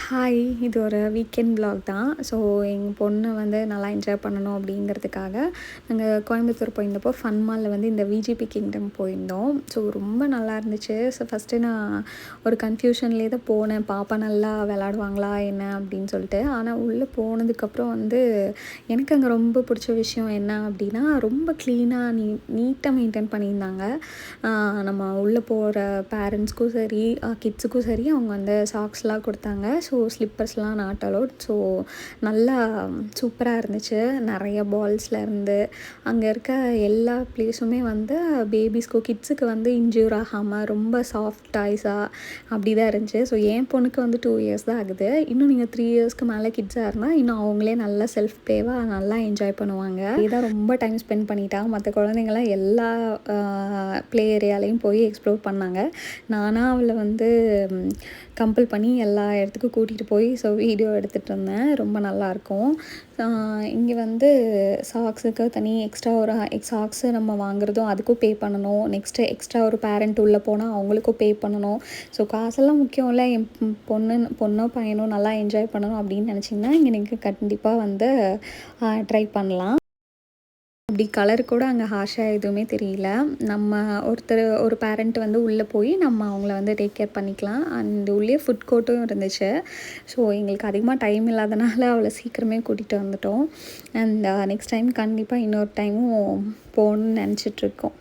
Hi! இது ஒரு weekend vlog தான். ஸோ எங்கள் பொண்ணு வந்து நல்லா என்ஜாய் பண்ணணும் அப்படிங்கிறதுக்காக, நாங்கள் கோயம்புத்தூர் போயிருந்தப்போ ஃபன் மால்ல வந்து இந்த விஜிபி கிங்டம் போயிருந்தோம். ஸோ ரொம்ப நல்லா இருந்துச்சு. ஸோ ஃபஸ்ட்டு நான் ஒரு கன்ஃப்யூஷன்லேயே தான் போனேன். பாப்பா நல்லா விளாடுவாங்களா என்ன அப்படின்னு சொல்லிட்டு. ஆனால் உள்ளே போனதுக்கப்புறம் வந்து எனக்கு அங்கே ரொம்ப பிடிச்ச விஷயம் என்ன அப்படின்னா, ரொம்ப க்ளீனாக நீட்டாக மெயின்டைன் பண்ணியிருந்தாங்க. நம்ம உள்ளே போகிற பேரண்ட்ஸ்க்கும் சரி, கிட்ஸுக்கும் சரி அவங்க வந்து சாக்ஸ்லாம் கொடுத்தாங்க. ஸோ ஸ்லிப்பர்ஸ்லாம் நாட் அலோட். ஸோ நல்லா சூப்பராக இருந்துச்சு. நிறைய பால்ஸ்லேருந்து அங்கே இருக்க எல்லா ப்ளேஸுமே வந்து பேபிஸ்க்கு கிட்ஸுக்கு வந்து இன்ஜூர் ஆகாமல் ரொம்ப சாஃப்ட் டாய்ஸாக அப்படி தான் இருந்துச்சு. ஸோ என் பொண்ணுக்கு வந்து 2 இயர்ஸ் தான் ஆகுது. இன்னும் நீங்கள் 3 இயர்ஸ்க்கு மேலே கிட்ஸாக இருந்தால் இன்னும் அவங்களே நல்லா செல்ஃப் ப்ளேவாக நல்லா என்ஜாய் பண்ணுவாங்க. இதான் ரொம்ப டைம் ஸ்பெண்ட் பண்ணிட்டா. மற்ற குழந்தைங்களாம் எல்லா ப்ளே ஏரியாலையும் போய் எக்ஸ்ப்ளோர் பண்ணாங்க. நானாக அவளை வந்து கம்பல் பண்ணி எல்லா இடத்துக்கும் கூட்டிகிட்டு போய் வீடியோ எடுத்துகிட்டு இருந்தேன். ரொம்ப நல்லாயிருக்கும். இங்கே வந்து சாக்ஸுக்கு தனி எக்ஸ்ட்ரா ஒரு சாக்ஸு நம்ம வாங்குறதும் அதுக்கும் பே பண்ணணும். நெக்ஸ்ட்டு எக்ஸ்ட்ரா ஒரு பேரண்ட் உள்ளே போனால் அவங்களுக்கும் பே பண்ணணும். ஸோ காசெல்லாம் முக்கியம் இல்லை. என் பொண்ணோ பையனோ நல்லா என்ஜாய் பண்ணணும் அப்படின்னு நினச்சிங்கன்னா இங்கே நீங்கள் கண்டிப்பாக வந்து ட்ரை பண்ணலாம். அப்படி கலர் கூட அங்கே ஹார்ஷாக எதுவுமே தெரியல. நம்ம ஒரு பேரண்ட் வந்து உள்ளே போய் நம்ம அவங்கள வந்து டேக் கேர் பண்ணிக்கலாம். அண்ட் உள்ளே ஃபுட் கோர்ட்டும் இருந்துச்சு. ஸோ எங்களுக்கு அதிகமாக டைம் இல்லாதனால அவளை சீக்கிரமே கூட்டிகிட்டு வந்துட்டோம். அண்ட் நெக்ஸ்ட் டைம் கண்டிப்பாக இன்னொரு டைமும் போகணுன்னு நினச்சிட்ருக்கோம்.